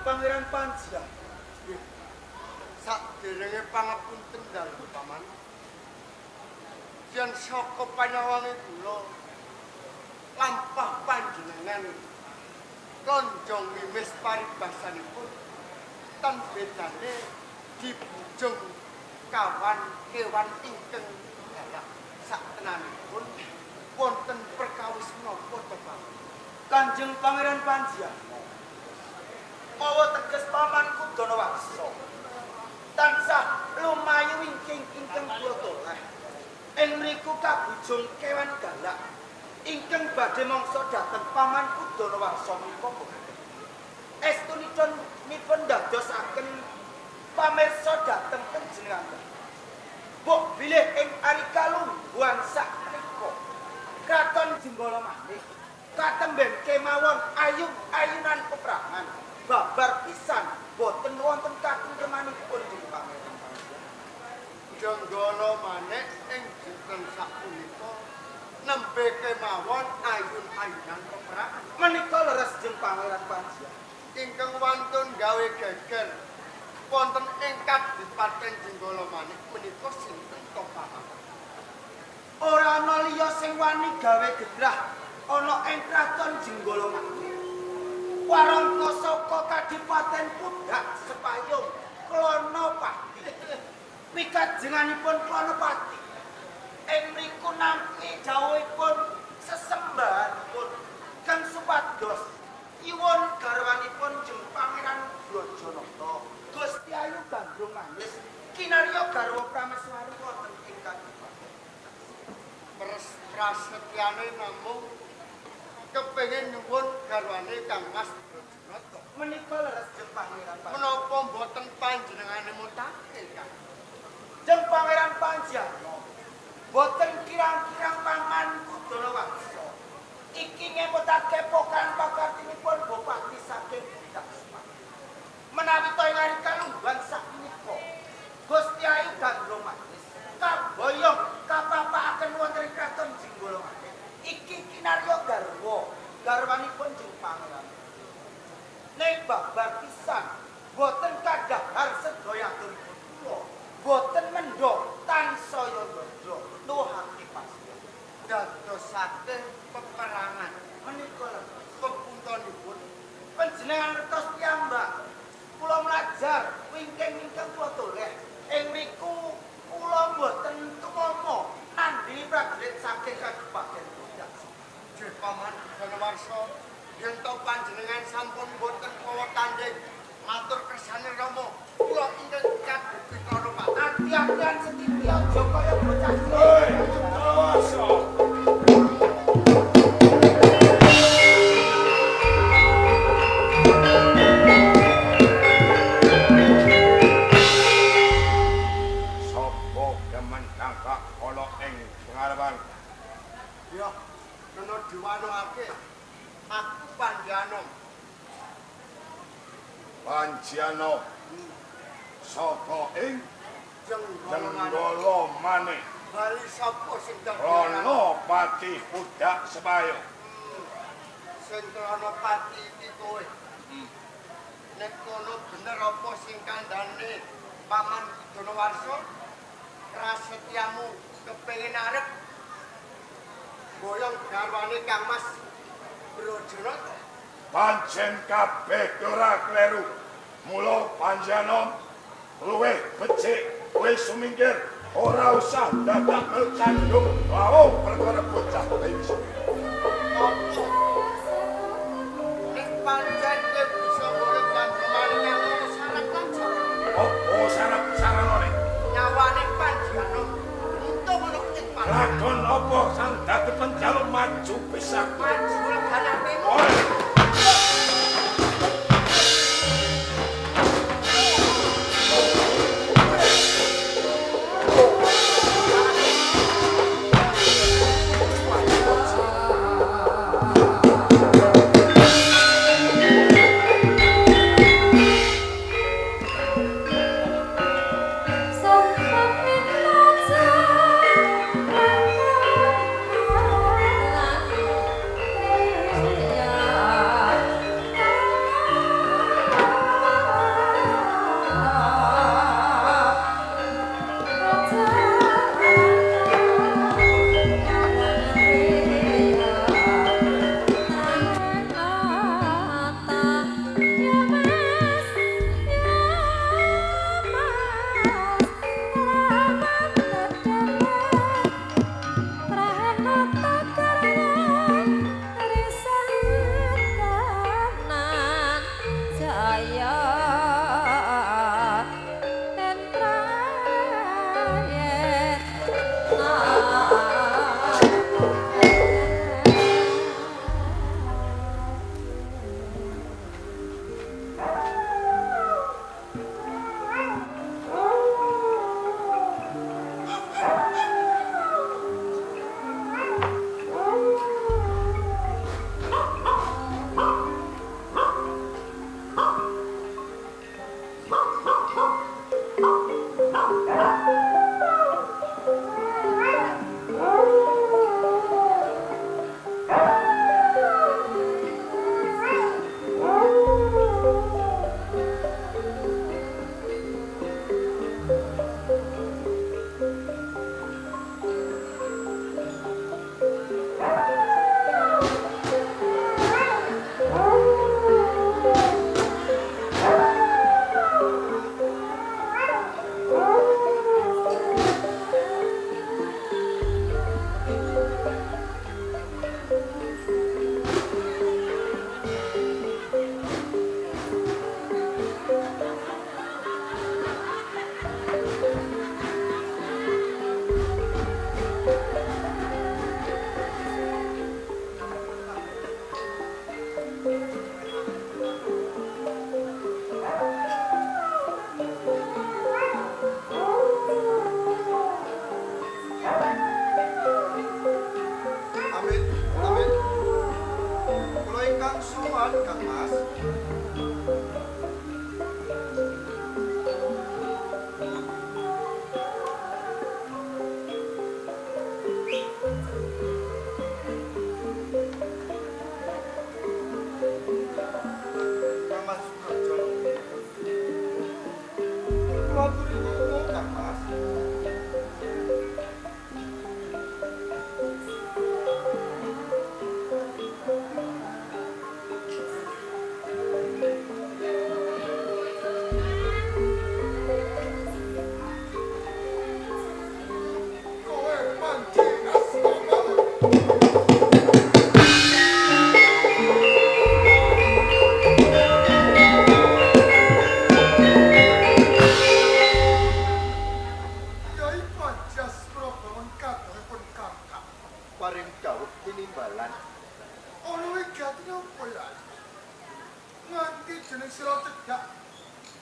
Pangeran Panjang. Saderenge pangapunten dalem paman. Yen saka panyawange kula lampah panjenengan konjong wimis paribasanipun tan bedane dibujung kawan kewan ingkang galak saktenanipun wonten perkawis menapa to Pak? Kanjeng Pangeran Panjang. Mawa teges pamanku Danawaksa. Tansah lumayu wingking ingkang kula toleh. Ing mriku kabujung kewan galak ingkang badhe mangsa dhateng pamanku Danawaksa menika boten. Estunipun dadosaken pamirsa dhateng panjenengan. Mbok bilih ing ari kalungguhan sakmenika Kraton Jenggala malih katemben kemawon ayun-ayunan peperangan babar pisan boten wonten katentremanipun ing Pangeran Panjang. Jenggala maneh ing dinten sapunika nembe kemawon ayun-ayunan peperangan. Menika leres jeung Pangeran Panjang. Ingkang wantun gawe geger wonten ing Kadipaten Jenggala maneh menika sinten to Paman? Ora ana liya sing wani gawe gedrah ana ing Kraton Jenggala malih. Warangka saka Kadipaten Pudak Sepayung Klonopati. Wikajenganipun Klonopati ing mriku nampi jawuhipun sesembahanipun kang supados iwon garwanipun jeung Pangeran Brajanata Gusti Ayu Gandrung Manis kinarya garwa prameswari wonten ing Kadipaten. Prasetyane namung kepengin nyuwun garwane Kang Mas Brajanata. Menika leres jeung Pangeran Panjang. Menapa mboten panjenengane mutake Kang? Jeung Pangeran Panjang boten kirang-kirang pamanku Danawaksa. Iki ngemutake pokan pakartinipun Bupati saking Pudak Sepayung. Menawi to ing ari kalungguhan sakmenika Gusti Ayu Gandrung Manis kaboyong kapapakaken wonten ing Kraton Jenggala malih. Iki kinarya garwanipun jeung Pangeran. Nek babar pisan boten kadhahar sedayanipun kula boten mendho tansaya ndodho nuhake pasti dadosake peperangan menika pepuntonipun panjenengan ngertos piyambak kula mlajar wingking-wingking kula toleh ing mriku kula boten tumama nandhi prajurit saking Kadipaten Pudak. Nggih Paman Danawaksa yen to panjenengan sampun boten mawa tanding matur kersane Rama kula ingkang kadupi karo Pak. Ati-atian setipi aja kaya bocah cilik. Hei, Danawaksa. Sopo demen tangkak ana ing pengarepan? Ya, kena diwanokake. Aku Panjano. Panjano. Saka ing Jenggala Jenggala maneh. bali sapa sing dadi Ranopati Pudak Sepayung. sing Ranopati iki kowe. Nek kono bener apa sing kandhane Paman Danawaksa? Prasetyamu kepengin arep boyong garwane Kang Mas Brajanata. Pancen kabeh ora kleru. Mula Panjano luwih becik kowe sumingkir ora usah dadak melcandung lawuh perkara bocah iki. Nek pancen kowe bisa boyong panjenengan kang syarat kanca. Apa syarat-syaratane? Nyawane Panjano untung ana ing Lakon apa sang dadi pencalon maju bisa maju ganatemu. Yeah.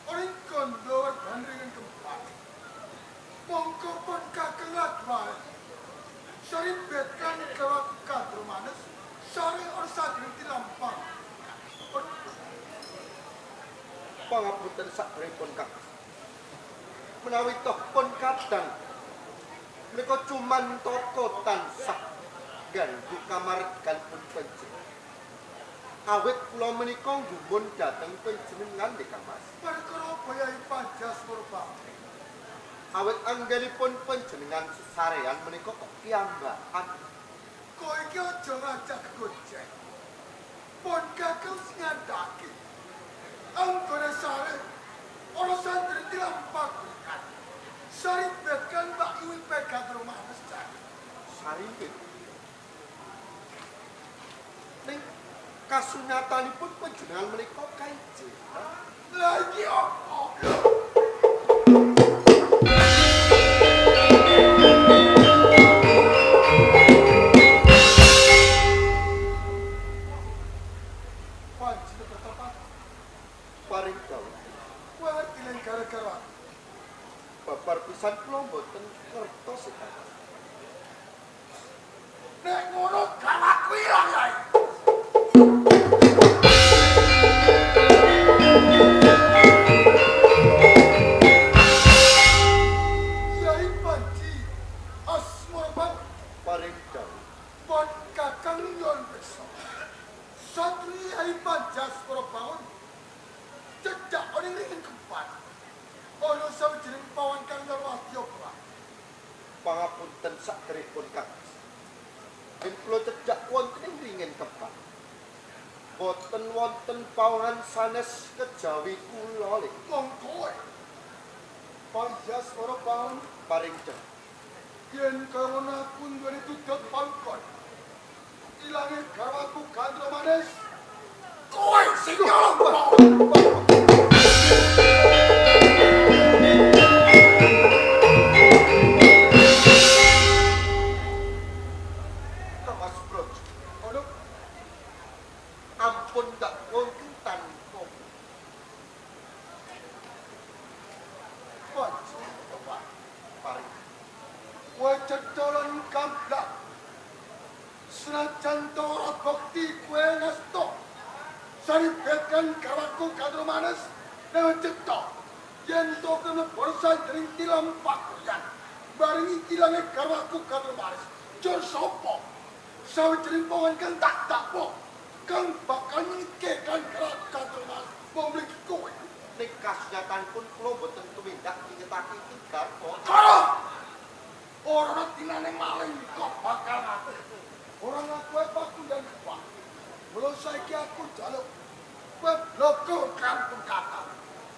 Orang kondo gandringan keempat. Mongko pun kakang latwal. Sari betkan kawat kadro manes. Sari orang sadrin tilampang. Pangapunten sakderepun Kang. Menawi toh pun kadang menika cuman toko tansah ganggu kamarganipun panjenengan. Awit kula menika nggumun dhateng panjenengan nggih Kang Mas. Perkara bayai Panjas Purba. Awit anggenipun panjenengan sesarean menika kok kiambakan. Kowe iki aja ngajak gojek. Pun kakang sing ngandhaki. Anggone sare ana santri dilampakan. Sari betkan Mbak Iwi pegat rumah mesjid. Saripit. Ning kasunyatanipun panjenengan menika kaiji. Lah iki apa? Panci bertepat. Paring dawuh. Kowe dileng gara-gara Babar pisan kula mboten kertos Kang. nek ngono gawakku ilang ae. Yai Panci Asmorban Paring dawuh. pon kakang yon beksa. Satri Yai Panjas Purbangun cecak orang ringin keempat. Ono sawijining pawan kang Narwasya Pra. Pangapunten sakderepun Kang. Yen kula cedhak wonten ing ringin kepak. Boten wonten pawangan sanes kejawi kula lho. Wong kowe Panjas Purbangun Paring dawuh. yen karono aku nduweni tutut pangkon. Ilange garwaku gandro manis. Kowe sing nyolong. Mas Broj, Ono ampun tak wonten tanpa. Panci Purbangun. Paring. Kowe cedolon kamplak. Senajan tora bukti kowe ngasto. Sari betkan garwaku gandro manis. Nek cetok yen to kena borsa dring tilam pakuyan. Barengi ilange garwaku gandro manis. Jur sapa? Sawijining pawan kang tak dakpo. Kang bakal ngikekan garwaku gandro manis. Memiliki kowe. Ning kasunyatanipun kula mboten tumindak nyetaki garwa. Karo! Ora tinane maling kok bakal mati. Ora ngaku aku dan kuat. Mula saiki aku jaluk kowe bloko kampung kata.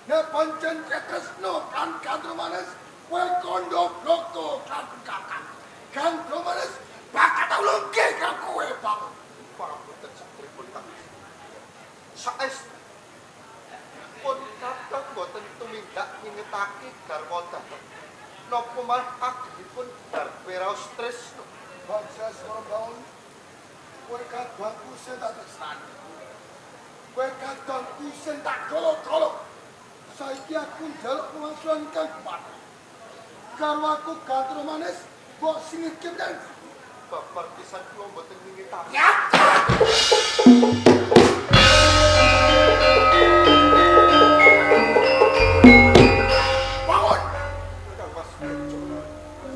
Nek pancen ketresno kan gandro manis, kowe kondo bloko kampung kata. Gandro manis bakal tau lungke karo kowe bangun. Pangapunten sakderepun Kang. Saestu pun kadang boten tumindak nyetaki garwa dhateng. Napa malah agengipun darbe raos tresno. Bangsa suara bangun, kowe kadangku sing tak tresnani. Kowe kadangku sing tak golok-golok. Saiki aku njaluk pengasuhan kang mati. Garwaku gandro manis, mbok sing kemden. Babar pisan kula mboten nyetaki. Ya! Bangun! Kang Mas Broj.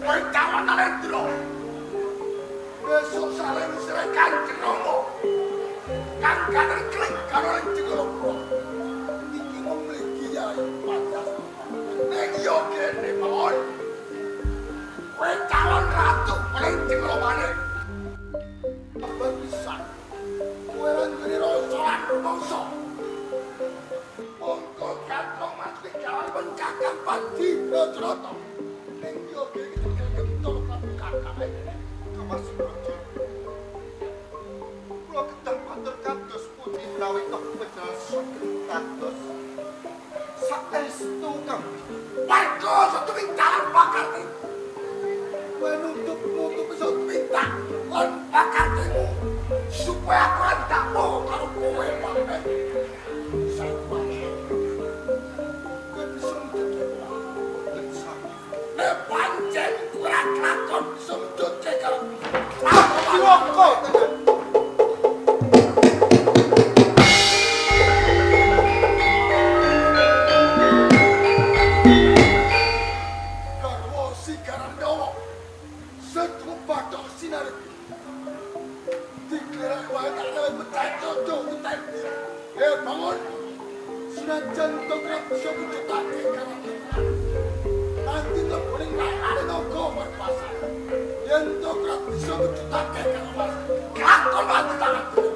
Kowe kawan nang ndro. Besok sare wis rekan jeromo. Kang kader kling karo jegoro. Iki memiliki yai Panjas. Nek yo kene bangun. Kowe calon ratu paling jegoro maneh. Apa bisa? Kowe lan ngene rosolan rumangsa. Monggo kantong mati kawan pencakap pati Brojoto. Ning yo kene ketol kakak. Kang Mas Broj. Kula kedang matur kados pundi menawi toh panjenengan saged kados. Saestu Kang. Warga setuping jalan bakarte. Kowe nutup iso pintak lan bakartemu supaya aku tak mau karo kowe pamer. Sampai senajan tokrat bisa wujudake karo nanti lebuning layane naga merpasa yen tokrat bisa wujudake karo mas kakon mati tangan